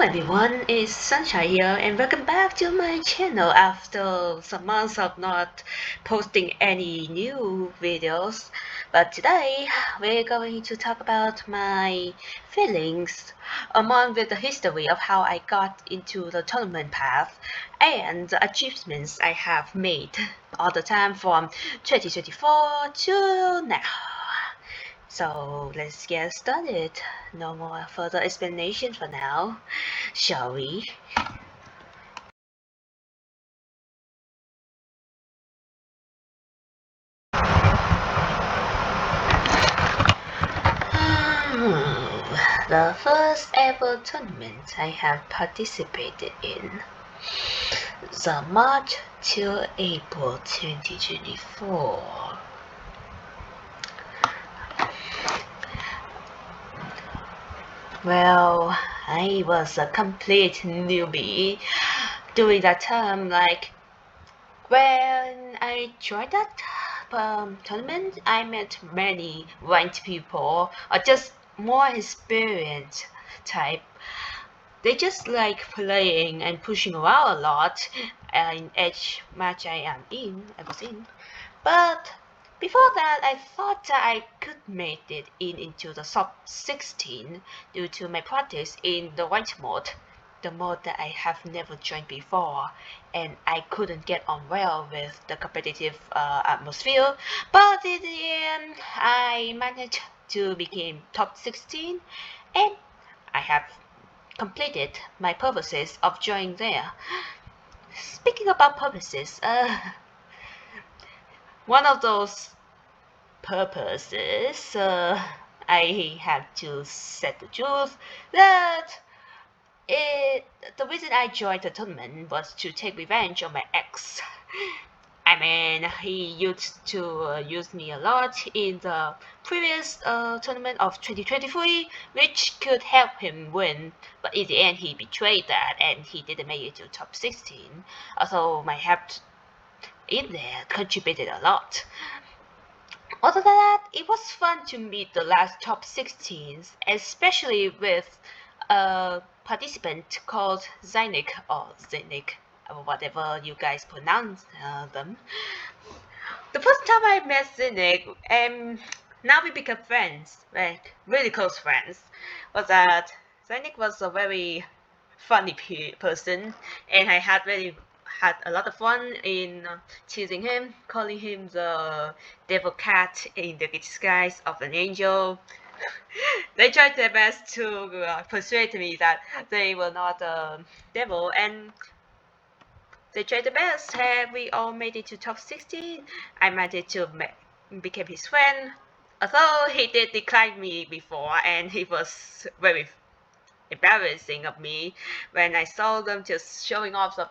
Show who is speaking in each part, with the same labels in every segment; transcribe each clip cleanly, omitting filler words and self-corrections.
Speaker 1: everyone, it's Sunshine here and welcome back to my channel after some months of not posting any new videos. But today we're going to talk about my feelings along with the history of how I got into the tournament path and the achievements I have made all the time from 2024 to now. So let's get started. No more further explanation for now, shall we? The first ever tournament I have participated in. The March till April 2024. Well, I was a complete newbie during that time. Like when I joined that tournament, I met many ranked people or just more experienced type. They just like playing and pushing around a lot in each match I was in. But before that, I thought that I could make it into the top 16 due to my practice in the white mode, the mode that I have never joined before, and I couldn't get on well with the competitive atmosphere. But in the end, I managed to become top 16, and I have completed my purposes of joining there. Speaking about purposes, one of those purposes, I have to set the truth that the reason I joined the tournament was to take revenge on my ex. I mean, he used to use me a lot in the previous tournament of 2023, which could help him win. But in the end, he betrayed that and he didn't make it to top 16. Although my help in there contributed a lot. Other than that, it was fun to meet the last top 16s, especially with a participant called Zynik or Zynik, or whatever you guys pronounce them. The first time I met Zynik, and now we become friends, like really close friends, was that Zynik was a very funny person, and I had a lot of fun in teasing him, calling him the devil cat in the disguise of an angel. They tried their best to persuade me that they were not a devil, and they tried their best. And we all made it to top 16. I managed to become his friend, although he did decline me before, and he was very embarrassing of me when I saw them just showing off the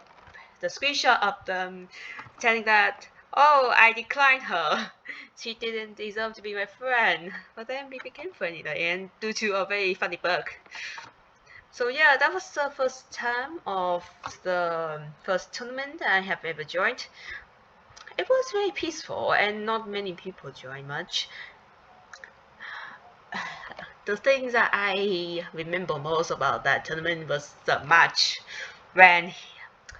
Speaker 1: screenshot of them telling that, oh, I declined her. She didn't deserve to be my friend. But then we became friends in the end due to a very funny bug. So yeah, that was the first time of the first tournament I have ever joined. It was very peaceful and not many people joined much. The things that I remember most about that tournament was the match when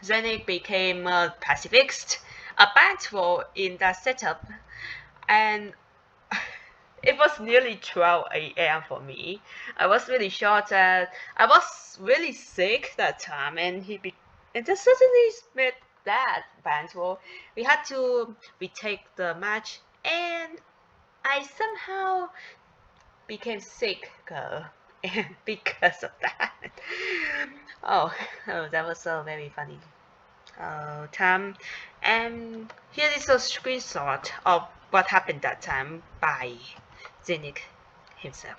Speaker 1: Zenith became a pacifist, a bankroll in that setup, and it was nearly 12 a.m. for me. I was really shocked that I was really sick that time, and and just suddenly met that bankroll. We had to retake the match, and I somehow became sick because of that. Oh, oh, that was so very funny time. And here is a screenshot of what happened that time by Zinnik himself.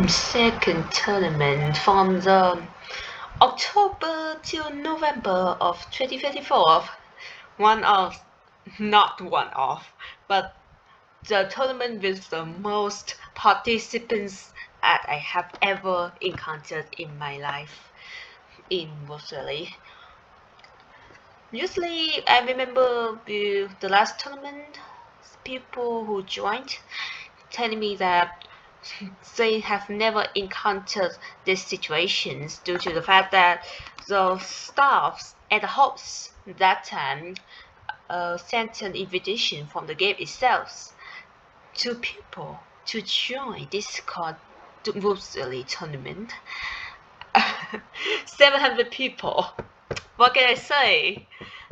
Speaker 1: Second tournament from the October to November of 2024. Not one of, but the tournament with the most participants that I have ever encountered in my life. in Wolvesville. Usually, I remember the last tournament, people who joined telling me that they have never encountered these situations due to the fact that the staffs at the host that time sent an invitation from the game itself to people to join this called Wolvesville tournament. 700 people. What can I say?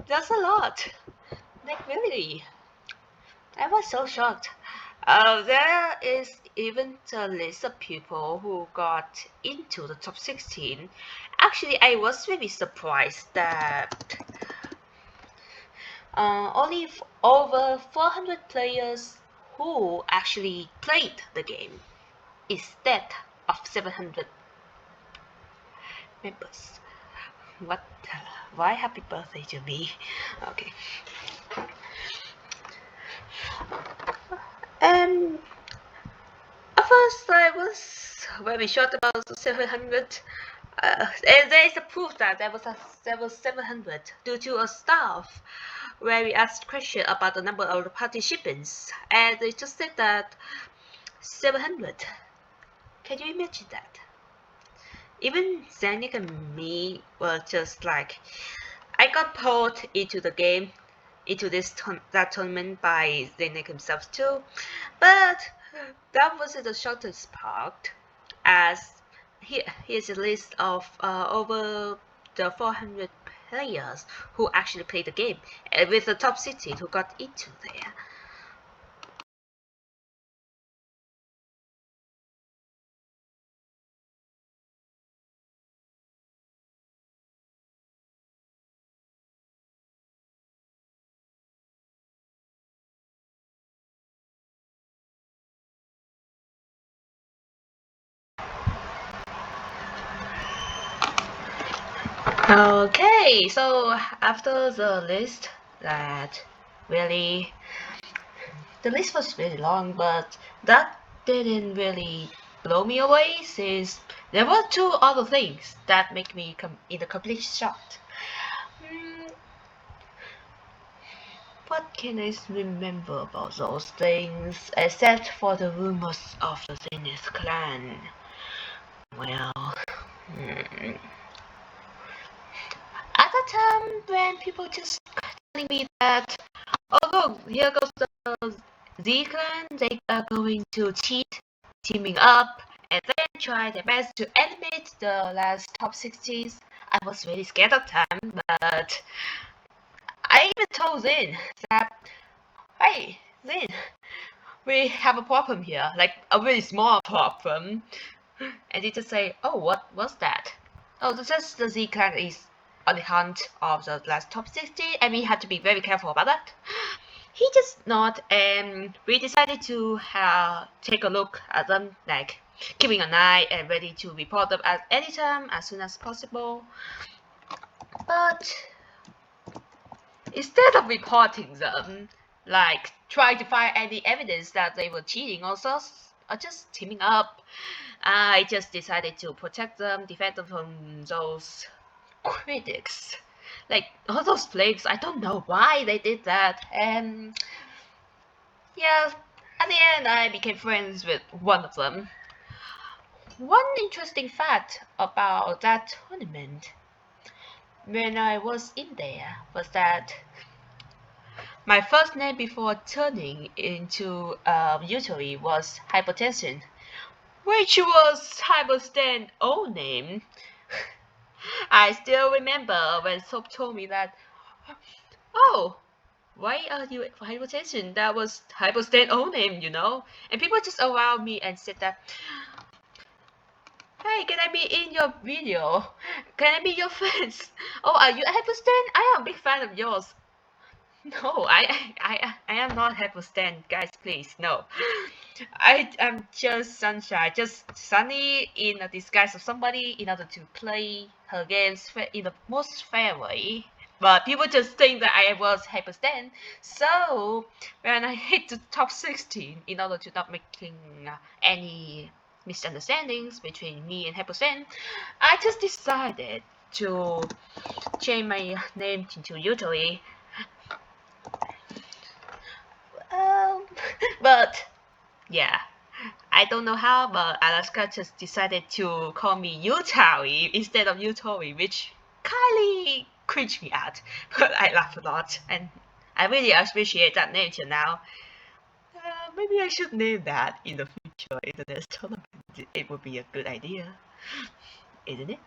Speaker 1: That's a lot. Like really. I was so shocked. There is even a list of people who got into the top 16. Actually, I was really surprised that only over 400 players who actually played the game instead of 700 members. What? Why happy birthday to me? Okay. And at first I was very shocked about the 700. And there is a proof that there was 700 due to a staff where we asked question about the number of participants, and they just said that 700. Can you imagine that? Even Zanik and me were just like, I got pulled into the game, into that tournament by Zanik himself too, but that wasn't the shortest part, as here's a list of over the 400 players who actually played the game, with the top 16 who got into there. Okay, so after the list that really, the list was really long, but that didn't really blow me away, since there were two other things that make me in a complete shock. Hmm, what can I remember about those things, except for the rumors of the Zenith clan? Well, at the time when people just telling me that, oh look, here goes the Z clan, they are going to cheat, teaming up, and then try their best to eliminate the last top 60s. I was really scared of them, but I even told Zin that, hey, Zin, we have a problem here, like a really small problem. And he just say, oh, what was that? Oh, that's just the Z clan is on the hunt of the last top 60, and we have to be very careful about that. He just not, and we decided to take a look at them, like keeping an eye and ready to report them at any time as soon as possible. But instead of reporting them, like trying to find any evidence that they were cheating or just teaming up, I just decided to protect them, defend them from those critics. Like all those players, I don't know why they did that. And yeah, at the end, I became friends with one of them. One interesting fact about that tournament when I was in there was that my first name before turning into usually was hypertension, which was Hyperstan's old name. I still remember when Soap told me that, oh, why are you hypertension? That was Hyperstan's old name, you know? And people just around me and said that, hey, can I be in your video? Can I be your fans? Oh, are you Hyperstan? I am a big fan of yours. No, I am not Hyperstan, guys, please, no. I am just Sunshine, just Sunny in a disguise of somebody in order to play her games in the most fair way. But people just think that I was Hyperstan. So when I hit the top 16, in order to not making any misunderstandings between me and Hyperstan, I just decided to change my name into Yutoi. But yeah, I don't know how, but Alaska just decided to call me Yutoi instead of Yutori, which kindly cringed me out. But I laugh a lot, and I really appreciate that name till now. Maybe I should name that in the future in the next tournament. It would be a good idea, isn't it?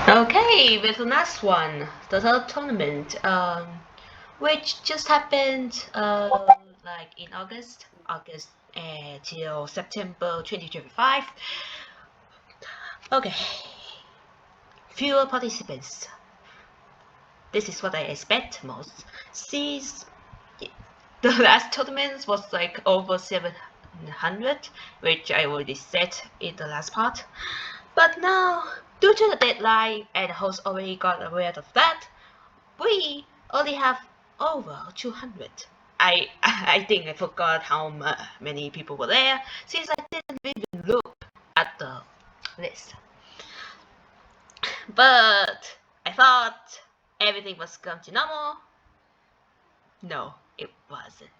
Speaker 1: Okay, with the next one, the third tournament, which just happened like in August till September 2025. Okay, fewer participants. This is what I expect most. Since the last tournament was like over 700, which I already said in the last part. But now, due to the deadline and the host already got aware of that, we only have over 200. I think I forgot how many people were there since I didn't even look at the list. But I thought everything was come to normal. No, it wasn't.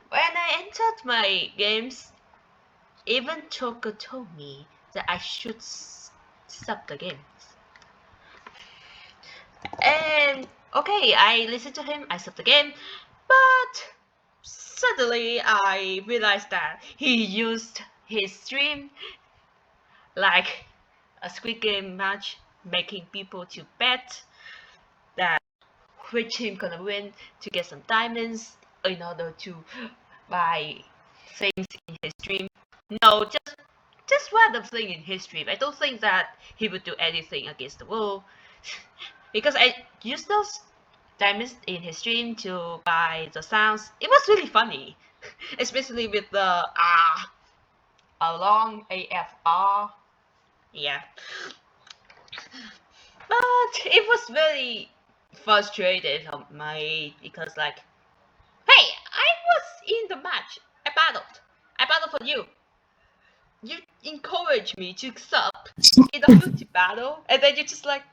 Speaker 1: When I entered my games, even Choker told me that I should stop the games. And okay, I listened to him, I stopped the game, but suddenly I realized that he used his stream like a Squid Game match, making people to bet that which team gonna win to get some diamonds in order to buy things in his stream. No, just random thing in his stream. I don't think that he would do anything against the world because I used those diamonds in his stream to buy the sounds. It was really funny, especially with the a long AFR. Yeah, but it was very frustrated on my because like, hey, I was in the match. I battled for you. You encouraged me to sub in the multi battle, and then you're just like,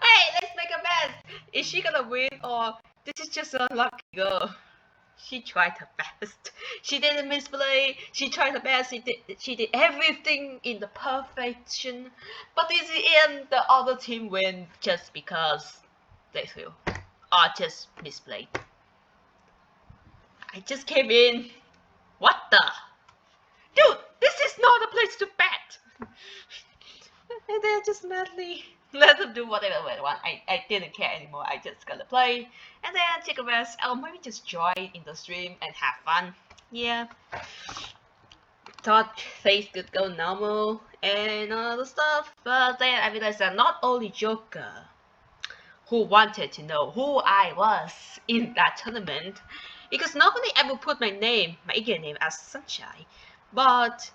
Speaker 1: hey, let's make a bet. Is she gonna win or this is just a lucky girl? She tried her best. She didn't misplay. She tried her best. She did everything in the perfection. But in the end, the other team win just because they feel or just misplayed. I just came in. What the? Dude, this is not a place to bet. And then just madly let them do whatever they want. I didn't care anymore. I just gonna play and then take a rest. I'll maybe just join in the stream and have fun. Yeah. Thought things could go normal and all the stuff, but then I realized that not only Joker who wanted to know who I was in that tournament, because normally I would put my name, my Indian name as Sunshine, but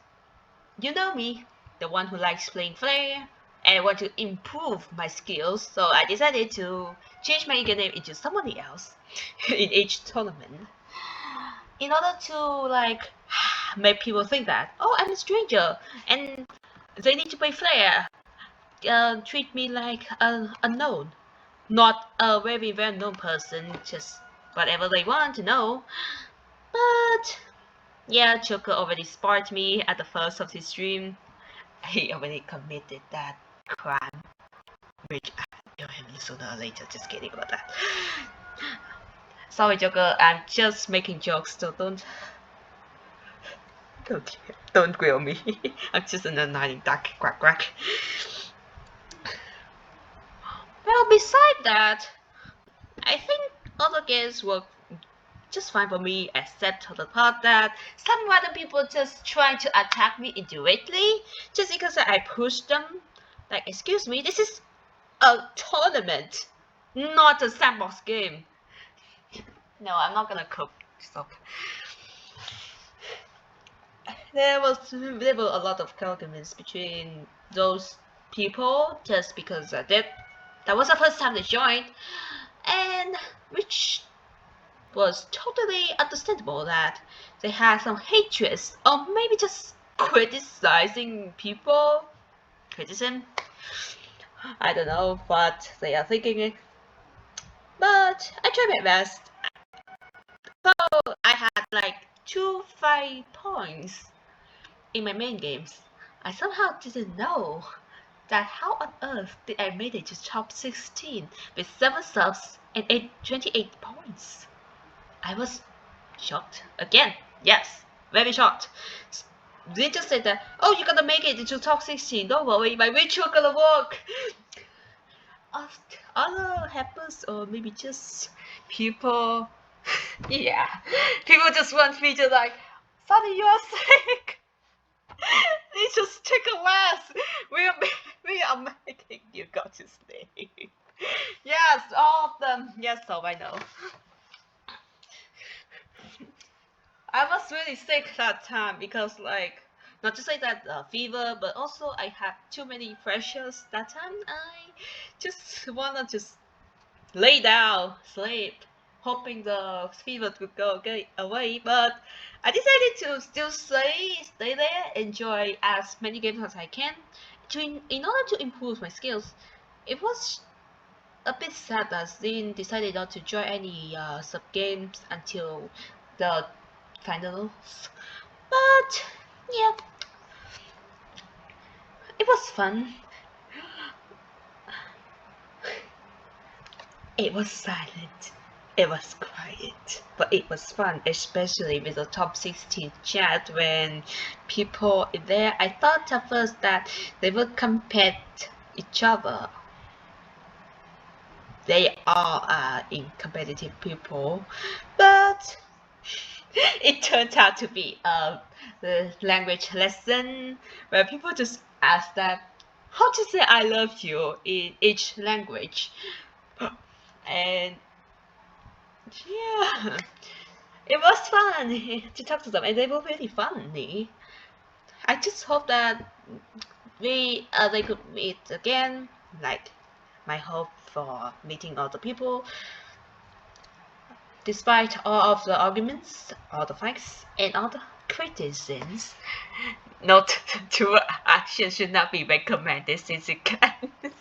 Speaker 1: you know me, the one who likes playing Flare, and I want to improve my skills, so I decided to change my name into somebody else in each tournament. In order to like make people think that, oh, I'm a stranger, and they need to play Flare. Treat me like an unknown, not a very well-known person, just whatever they want to know. But yeah, Joker already sparked me at the first of his stream. He already committed that crime, which I kill him sooner or later. Just kidding about that. Sorry, Joker. I'm just making jokes, so don't grill me. I'm just an annoying duck. Quack quack. Well, beside that, I think other games work just fine for me, except for the part that some random people just trying to attack me indirectly just because I pushed them. Like, excuse me, this is a tournament, not a sandbox game. No, I'm not gonna cook. Stop. There were a lot of arguments between those people just because that was the first time they joined, and which was totally understandable that they had some hatred or maybe just criticizing people. Criticism. I don't know what they are thinking, but I tried my best. So I had like 5 points in my main games. I somehow didn't know that how on earth did I make it to top 16 with 7 subs and 28 points. I was shocked again. Yes, very shocked. They just said that, oh, you're gonna make it into top 16. Don't worry, my ritual gonna work. Other happens, or maybe just people. Yeah, people just want me to like, Sonny, you are sick. You just take a rest. We are making you go to sleep. Yes, all of them. Yes, so I know. I was really sick that time because like not to say that fever, but also I had too many pressures that time. I just wanna just lay down, sleep, hoping the fever would go away. But I decided to still stay there, enjoy as many games as I can, in order to improve my skills. It was a bit sad that Zin decided not to join any sub games until the finals. But yeah, it was fun. It was silent. It was quiet, but it was fun, especially with the top 16 chat when people in there. I thought at first that they would compete each other. They are in competitive people, but it turned out to be the language lesson where people just ask that how to say I love you in each language. And yeah, it was fun to talk to them, and they were really funny. I just hope that they could meet again. Like my hope for meeting other people, despite all of the arguments, all the fights, and all the criticisms. Note: two actions should not be recommended since it can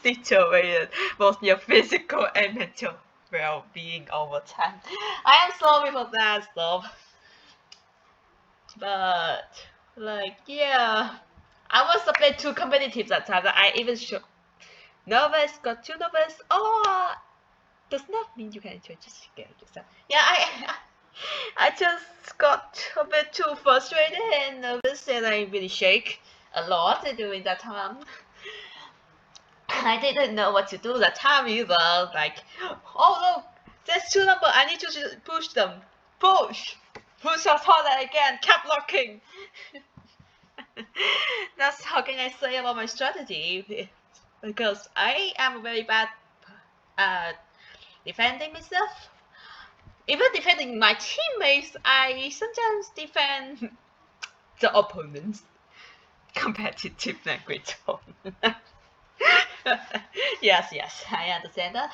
Speaker 1: deteriorate both your physical and mental well-being over time. I am sorry for that stuff. But like yeah, I was a bit too competitive that time. That I even nervous, got too nervous. Oh, does not mean you can enjoy. Just get yourself. Yeah, I just got a bit too frustrated and nervous, and I really shake a lot during that time. I didn't know what to do that time either. Like, oh look, there's 2 numbers. I need to just push them. Push. Push as hard as I can. Kept locking. That's how can I say about my strategy, because I am very bad at defending myself. Even defending my teammates, I sometimes defend the opponents. Competitive language. Yes, I understand that.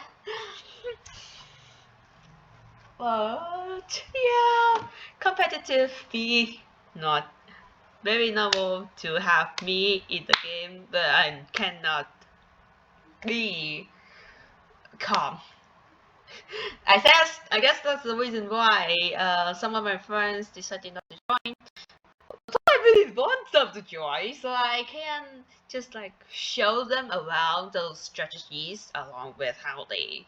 Speaker 1: But yeah, competitive be not very normal to have me in the game, but I cannot be calm. I guess that's the reason why some of my friends decided not to join. So I really want them to join, so I can just like show them around those strategies along with how they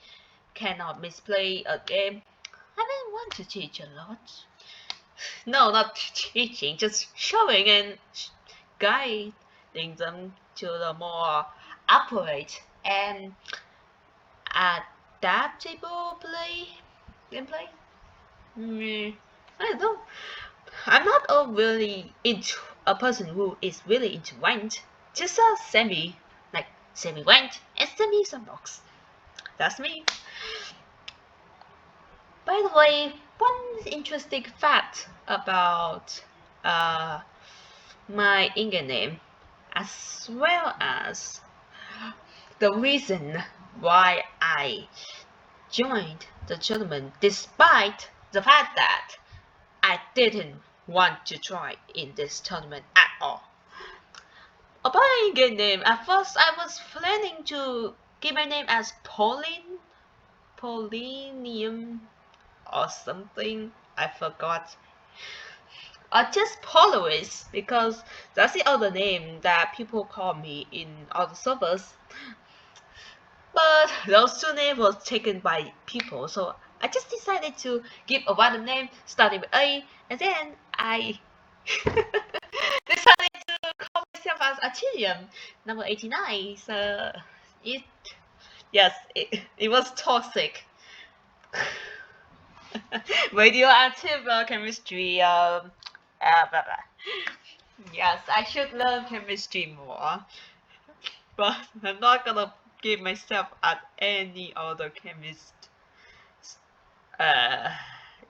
Speaker 1: cannot misplay a game. I didn't want to teach a lot. No, not teaching, just showing and guiding them to the more accurate and adaptable gameplay. I don't know. I'm not really into a person who is really into ranked. Just a semi ranked and semi sandbox. That's me. By the way, one interesting fact about my in-game name, as well as the reason why I joined the tournament, despite the fact that I didn't want to try in this tournament at all. About my game name, at first I was planning to give my name as Polinium or something. I forgot. Or just Polaris, because that's the other name that people call me in other servers. But those two names were taken by people, so I just decided to give a random name starting with A, and then I decided to call myself as Achillium, number 89. So it was toxic. Radioactive chemistry. Blah blah. Yes, I should learn chemistry more, but I'm not gonna give myself at any other chemist.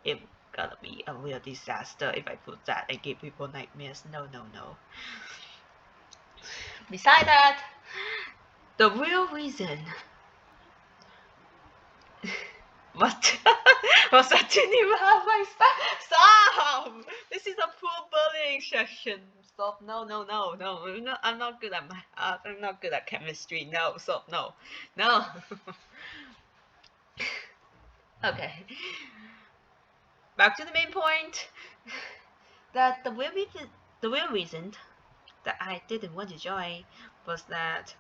Speaker 1: It's gonna be a real disaster if I put that and give people nightmares. No, no, no. Besides that, the real reason what was that didn't even have my stop. This is a poor bullying session. Stop. No, no, no, no. I'm not good at math. I'm not good at chemistry. No, stop. No, no. Okay. Back to the main point. That the real reason that I didn't want to join was that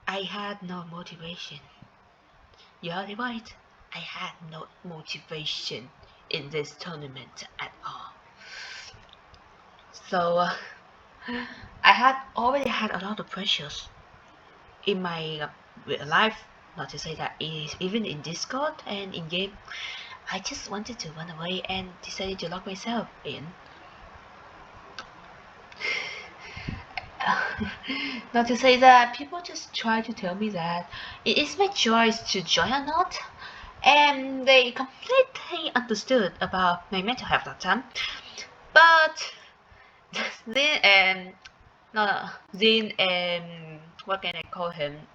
Speaker 1: I had no motivation. You heard it right. I had no motivation in this tournament at all. So I had already had a lot of pressures in my real life. Not to say that even in Discord and in game, I just wanted to run away and decided to lock myself in. Not to say that people just try to tell me that it is my choice to join or not, and they completely understood about my mental health that time. But Zin and Zin and what can I call him?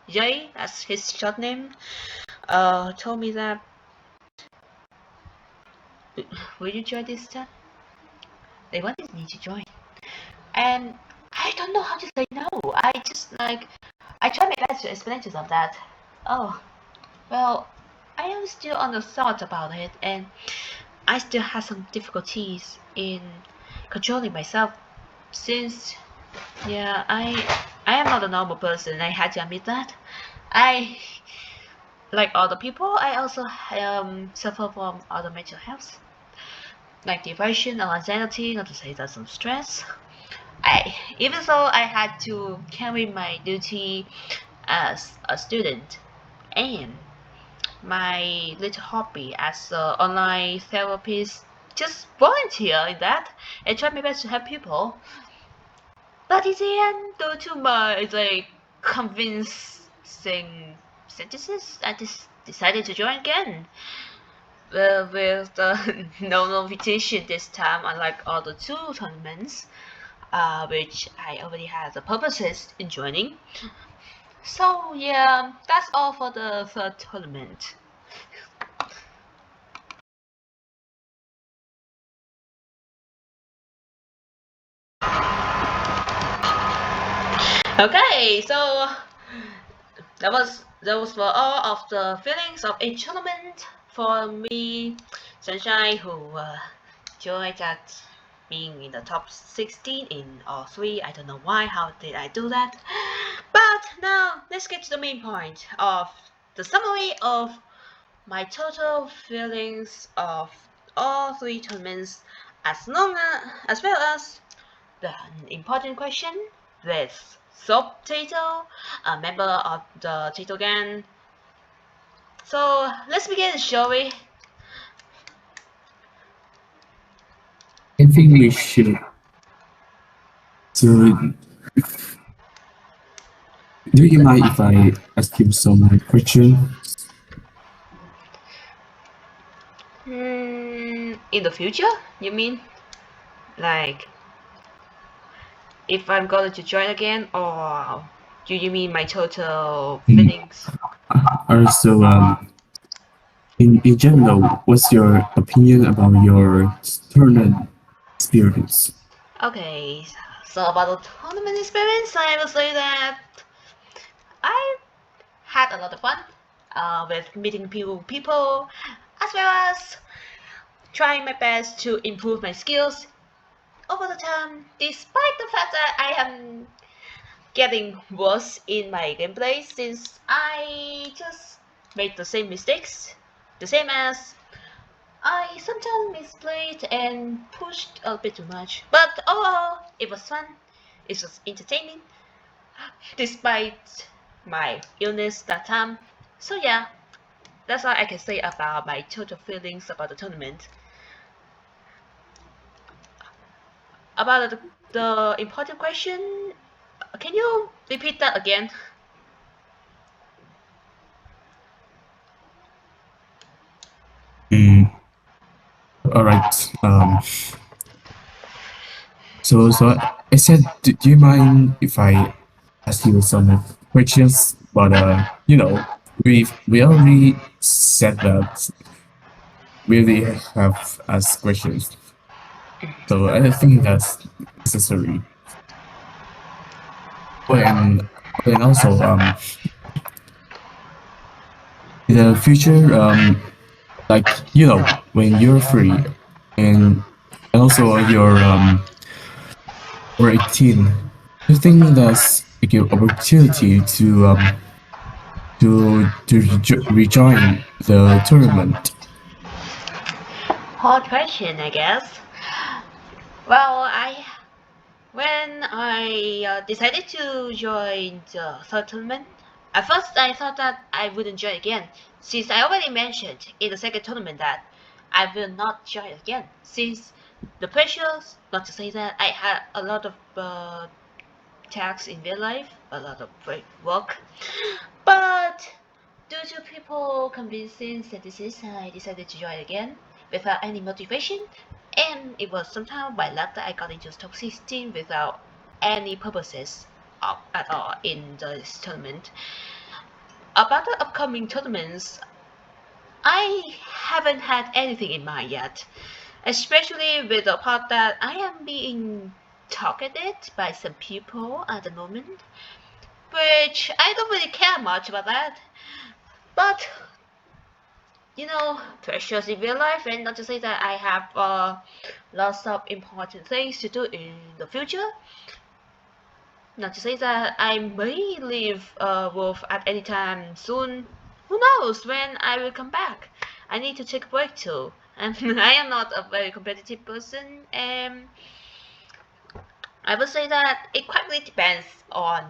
Speaker 1: Jay, that's his short name. Told me that will you join this time? They wanted me to join, and I don't know how to say no. I just like I try my best to explain to them that, oh, well, I am still on the thought about it, and I still have some difficulties in controlling myself since, yeah, I am not a normal person. I had to admit that. I, like other people, I also suffer from other mental health, like depression or anxiety, not to say that some stress. Even though I had to carry my duty as a student and my little hobby as an online therapist, just volunteer in that and try my best to help people. But in the end, due to my convincing sentences, I just decided to join again. With no notification this time, unlike other two tournaments, which I already had the purposes in joining. So yeah, that's all for the third tournament. Okay, so those were all of the feelings of a tournament for me, Sunshine, who joined at being in the top 16 in all three. I don't know why. How did I do that? But now let's get to the main point of the summary of my total feelings of all three tournaments, as well as the important question with Soap Tato, a member of the Tato Gang. So let's begin, shall we?
Speaker 2: I think we should. So, do you mind if I ask you some questions?
Speaker 1: In the future, you mean? Like if I'm going to join again, or do you mean my total
Speaker 2: Mm.
Speaker 1: feelings?
Speaker 2: Also, in general, what's your opinion about your tournament experience?
Speaker 1: Okay, so about the tournament experience, I will say that I had a lot of fun with meeting people, as well as trying my best to improve my skills over the time, despite the fact that I am getting worse in my gameplay since I just made the same mistakes, the same as I sometimes misplayed and pushed a bit too much. But overall, it was fun. It was entertaining, despite my illness that time. So yeah, that's all I can say about my total feelings about the tournament. About the important question, can you repeat that again?
Speaker 2: Mm. All right. So I said, do you mind if I ask you some questions? But we already said that we really have asked questions, so I think that's necessary. But and also in the future, like when you're free, and also you're 18, do you think that's a good opportunity to rejoin the tournament?
Speaker 1: Hard question, I guess. Well, when I decided to join the third tournament, at first I thought that I wouldn't join again, since I already mentioned in the second tournament that I will not join again, since the pressures, not to say that I had a lot of tasks in real life, a lot of work, but due to people convincing the decision, I decided to join again without any motivation, and it was somehow by luck that I got into top 16 without any purposes at all in this tournament. About the upcoming tournaments, I haven't had anything in mind yet, especially with the part that I am being targeted by some people at the moment, which I don't really care much about that. But pressures in real life, and not to say that I have lots of important things to do in the future. Not to say that I may leave Wolf at any time soon. Who knows when I will come back? I need to take a break too. And I am not a very competitive person, and I would say that it quite really depends on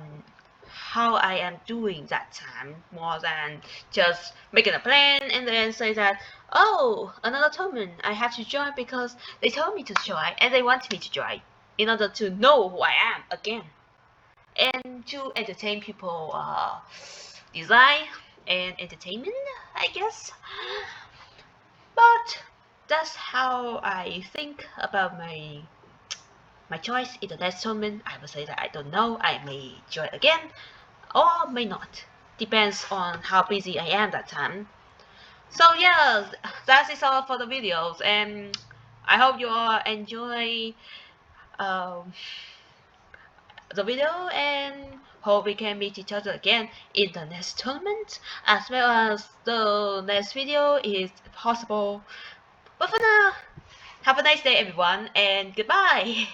Speaker 1: how I am doing that time, more than just making a plan and then say that, oh, another tournament I have to join because they told me to join and they want me to join in order to know who I am again and to entertain people design and entertainment, I guess. But that's how I think about my choice in the next tournament. I would say that I don't know. I may join again or may not. Depends on how busy I am that time. So yeah, that is all for the videos, and I hope you all enjoy um, the video, and hope we can meet each other again in the next tournament, as well as the next video is possible. But for now, have a nice day everyone, and goodbye!